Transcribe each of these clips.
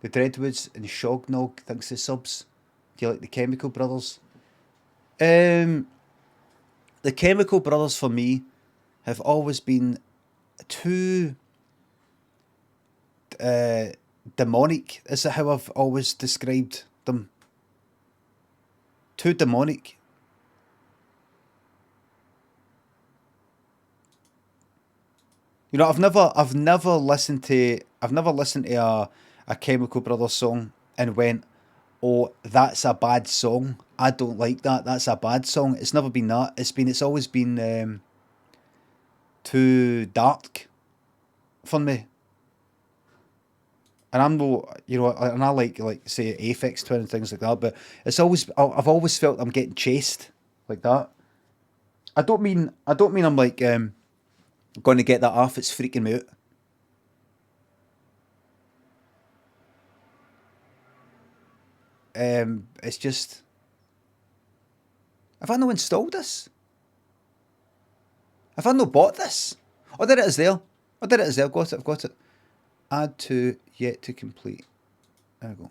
The Dreadwoods and Shognog thinks the subs. Do you like the Chemical Brothers? The Chemical Brothers for me have always been too demonic. Is that how I've always described them? Too demonic. You know, I've never listened to a Chemical Brothers song and went, oh, that's a bad song. I don't like that. That's a bad song. It's never been that. It's always been too dark for me. And I'm no, you know, and I like say Aphex Twin and things like that, but it's always, I've always felt I'm getting chased like that. I don't mean I'm like going to get that off. It's freaking me out. It's just, have I not installed this? Have I not bought this? Oh, there it is there. Oh, there it is there. I've got it. Add to, yet to complete. There we go.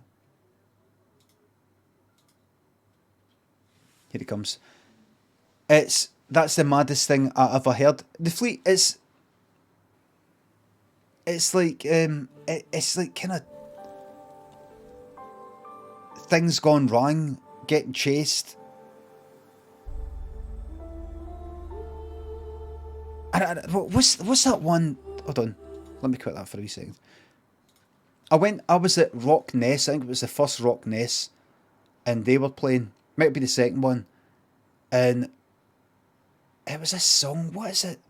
Here it comes. That's the maddest thing I ever heard. The Fleet is, it's like kind of things gone wrong, getting chased. What's that one? Hold on, let me quit that for a wee second. I was at Rock Ness. I think it was the first Rock Ness, and they were playing. Might be the second one, and it was a song. What is it?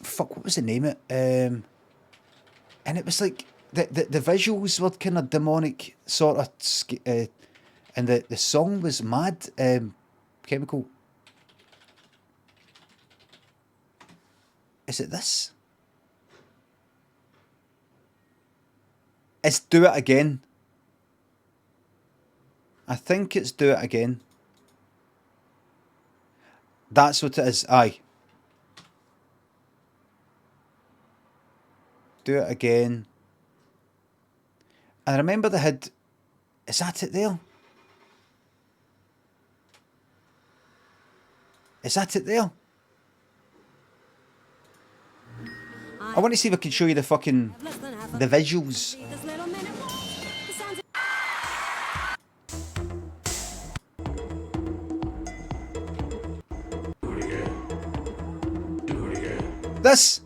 Fuck, what was the name of it? And it was like the visuals were kind of demonic, sort of, and the song was mad. Chemical. Is it this? It's Do It Again. I think it's Do It Again. That's what it is. Aye. Do It Again. And I remember they had... Is that it there? Is that it there? I want to see if I can show you the fucking... the visuals. This!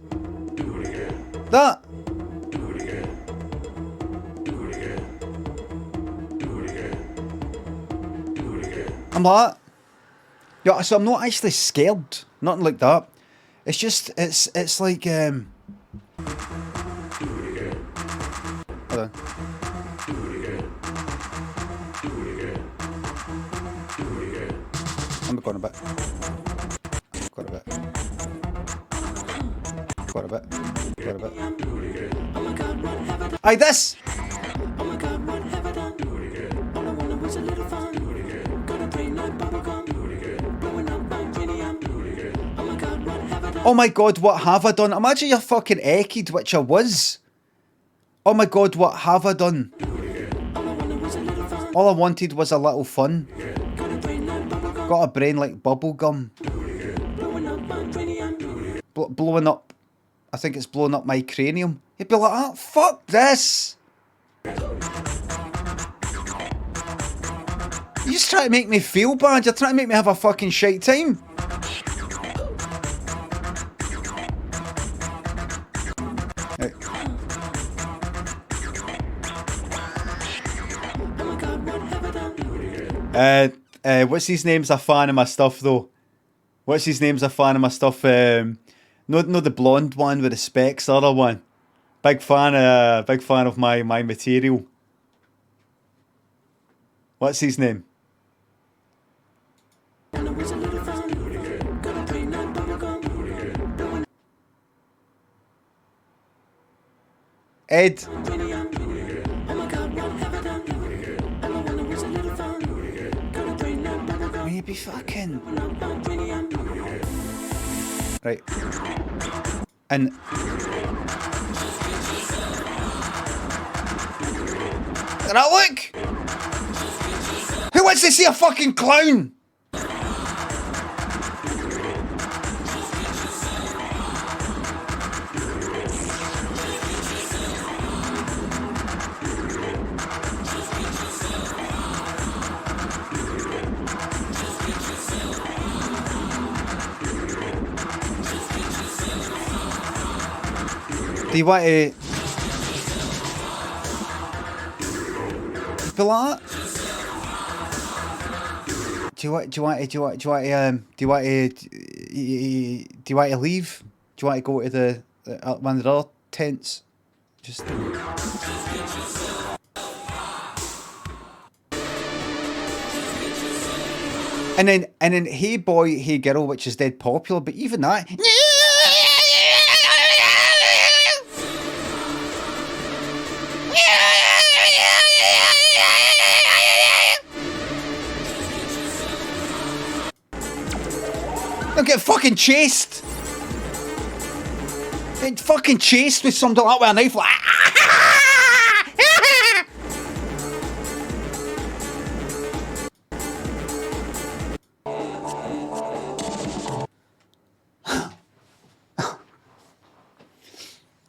That! I'm like, yeah, so I'm not actually scared, nothing like that. It's just, it's like, hold on. I'm going a bit. Got a bit. Got a bit. Got a bit. Aye, this! Oh my god, what have I done? Imagine you're fucking echoed, which I was. Oh my god, what have I done? All I wanted was a little fun. Got a brain like bubble gum. Blowing up. I think it's blowing up my cranium. You'd be like, oh, fuck this! You're just trying to make me feel bad. You're trying to make me have a fucking shite time. What's his name's a fan of my stuff though? What's his name's a fan of my stuff? No, the blonde one with the specs, the other one. Big fan of my material. What's his name? Ed. Maybe fucking. Right. And at that look! Who wants to see a fucking clown? Do you want to be like that? Do you want to leave? Do you want to go to the one of the other tents? Just. And then Hey Boy, Hey Girl, which is dead popular, but even that. Don't get fucking chased. Get fucking chased with something like that with a knife.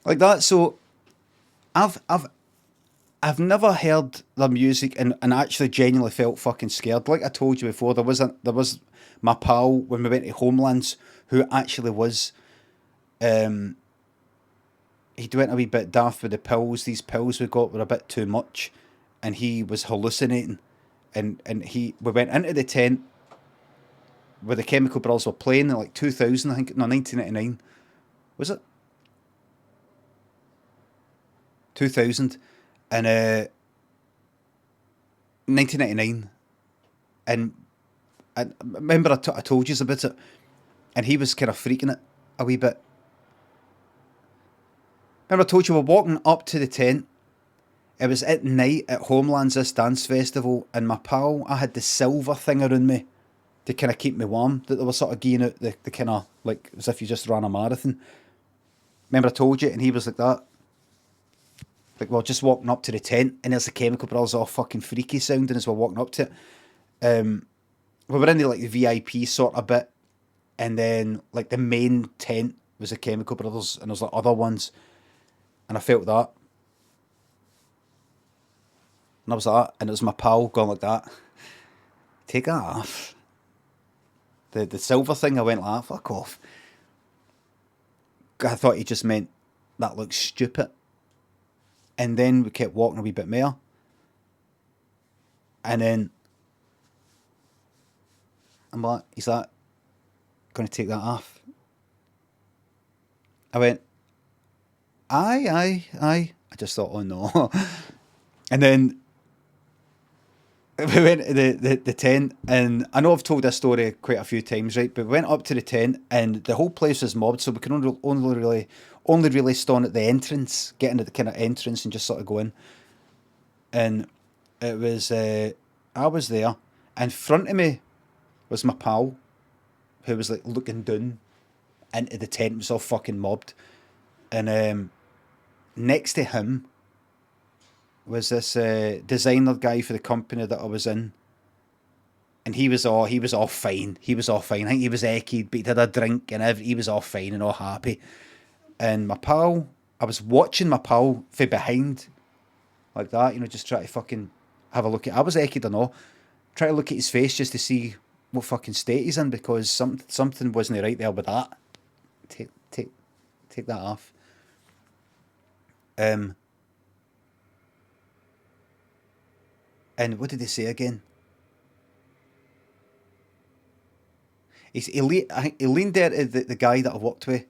Like, like that. So I've never heard their music and actually genuinely felt fucking scared. Like I told you before, there was my pal when we went to Homelands who actually was he went a wee bit daft with the pills. These pills we got were a bit too much and he was hallucinating and we went into the tent where the Chemical Brothers were playing in like 2000, I think, no, 1999. Was it? 2000 and 1999, and I remember I told you about it, and he was kind of freaking it a wee bit. Remember I told you we're walking up to the tent. It was at night at Homelands, this dance festival, and my pal, I had the silver thing around me to kind of keep me warm, that they were sort of giving out the kind of, like, as if you just ran a marathon. Remember I told you, and he was like that. Like, we were just walking up to the tent, and there's the Chemical Brothers all fucking freaky sounding as we're walking up to it. We were in the, like, the VIP sort of bit, and then, like, the main tent was the Chemical Brothers, and there was, like, other ones, and I felt that. And I was like that, and it was my pal going like that. Take that off. The silver thing, I went like that, fuck off. I thought he just meant, that looks stupid. And then we kept walking a wee bit more. And then I'm like, he's like, going to take that off? I went, aye. I just thought, oh no. And then we went to the tent, and I know I've told this story quite a few times, right? But we went up to the tent, and the whole place was mobbed, so we could only really stand at the entrance, get into the kind of entrance and just sort of go in. And it was, I was there, and in front of me was my pal, who was like looking down into the tent, was all fucking mobbed. And next to him was this designer guy for the company that I was in. And he was all fine. He was all fine. I think he was ekied, but he did a drink and he was all fine and all happy. And my pal, I was watching my pal from behind, like that, you know, just try to fucking have a look at. I was ekied or no, try to look at his face just to see what fucking state he's in, because something wasn't right there with that. Take that off. And what did he say again? He leaned there at the guy that I walked with,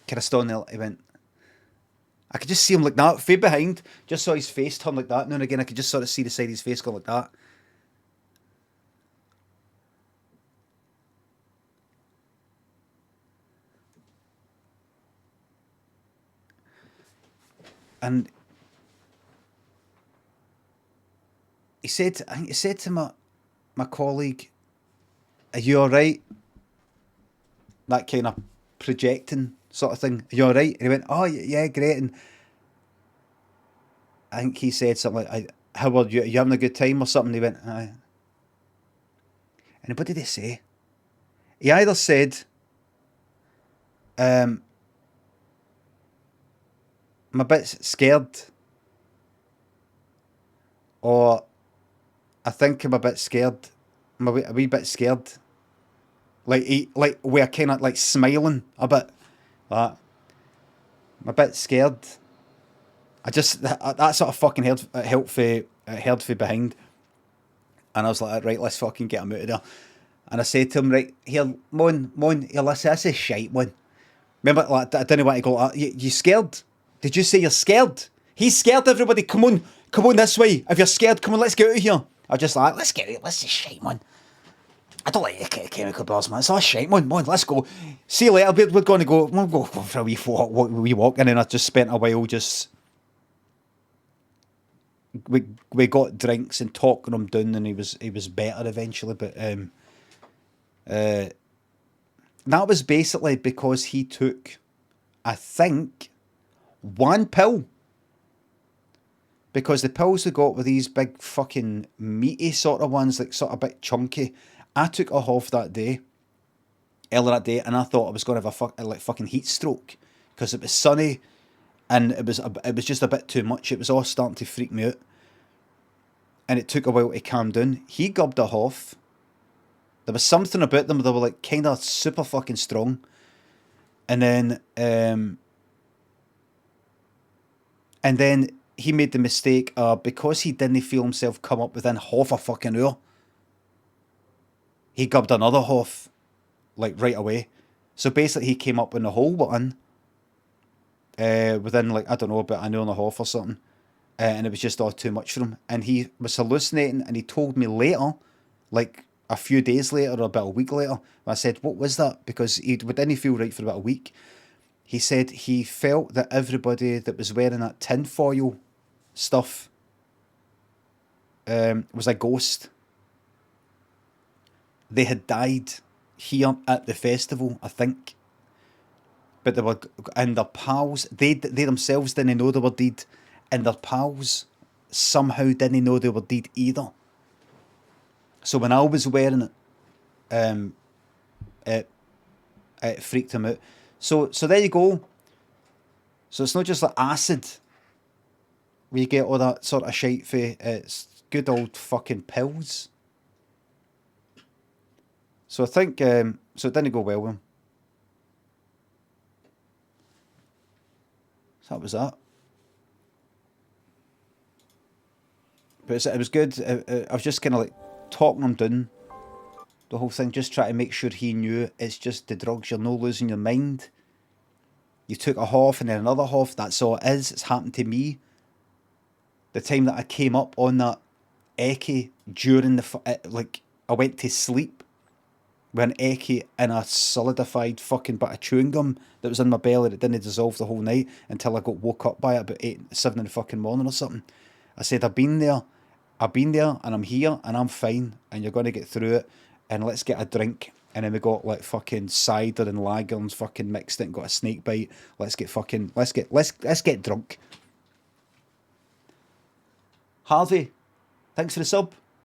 kind of standing there. He went, I could just see him like that, from behind, just saw his face turn like that. Now and again, I could just sort of see the side of his face go like that. And I think he said to my colleague, "Are you all right?" That kind of projecting sort of thing. "Are you all right?" And he went, "Oh yeah, great." And I think he said something like, how are you? Are you having a good time or something? He went, aye. And what did he say? He either said, I'm a bit scared, or I think I'm a bit scared. I'm a wee bit scared. Like we're kind of like smiling a bit. Like, I'm a bit scared. I just that sort of fucking heard for behind, and I was like, right, let's fucking get him out of there. And I said to him, right, here, Mon, here, listen, this is shite, Mon. Remember, like, I didn't want to go, you scared? Did you say you're scared? He's scared, everybody, come on this way. If you're scared, come on, let's get out of here. I was just like, let's get out, this is shite, man. I don't like the chemical bars, man. It's all shite, man, let's go. See you later, we're going to go, we'll go for a wee walk, and then I just spent a while just... We got drinks and talking him down, and he was better eventually, but... that was basically because he took, I think, one pill. Because the pills we got were these big fucking meaty sort of ones, like sort of a bit chunky. I took a half that day, earlier that day, and I thought I was going to have a fucking heat stroke. Because it was sunny, and it was just a bit too much. It was all starting to freak me out. And it took a while to calm down. He gubbed a half. There was something about them, they were like kind of super fucking strong. And then he made the mistake, because he didn't feel himself come up within half a fucking hour, he gubbed another half, like right away. So basically he came up in the whole one, within like, I don't know, about an hour and a half or something. And it was just all too much for him. And he was hallucinating, and he told me later, like, a few days later or about a week later, I said, what was that? Because he didn't feel right for about a week. He said he felt that everybody that was wearing that tinfoil stuff was a ghost. They had died here at the festival, I think. But they were, and their pals, they themselves didn't know they were dead, and their pals somehow didn't know they were dead either. So when I was wearing it, it freaked him out. So there you go. So it's not just like acid where you get all that sort of shite for. It's good old fucking pills. So I think, so it didn't go well with him. So that was that. But it was good. I was just kind of like talking him down, the whole thing, just trying to make sure he knew it's just the drugs, you're no losing your mind. You took a half and then another half, that's all it is. It's happened to me. The time that I came up on that Eckie during like, I went to sleep with an Eckie in a solidified fucking bit of chewing gum that was in my belly that didn't dissolve the whole night until I got woke up by it about 7 in the fucking morning or something. I said, I've been there and I'm here and I'm fine and you're going to get through it and let's get a drink. And then we got like fucking cider and lager and fucking mixed it and got a snake bite. Let's get drunk. Harvey, thanks for the sub.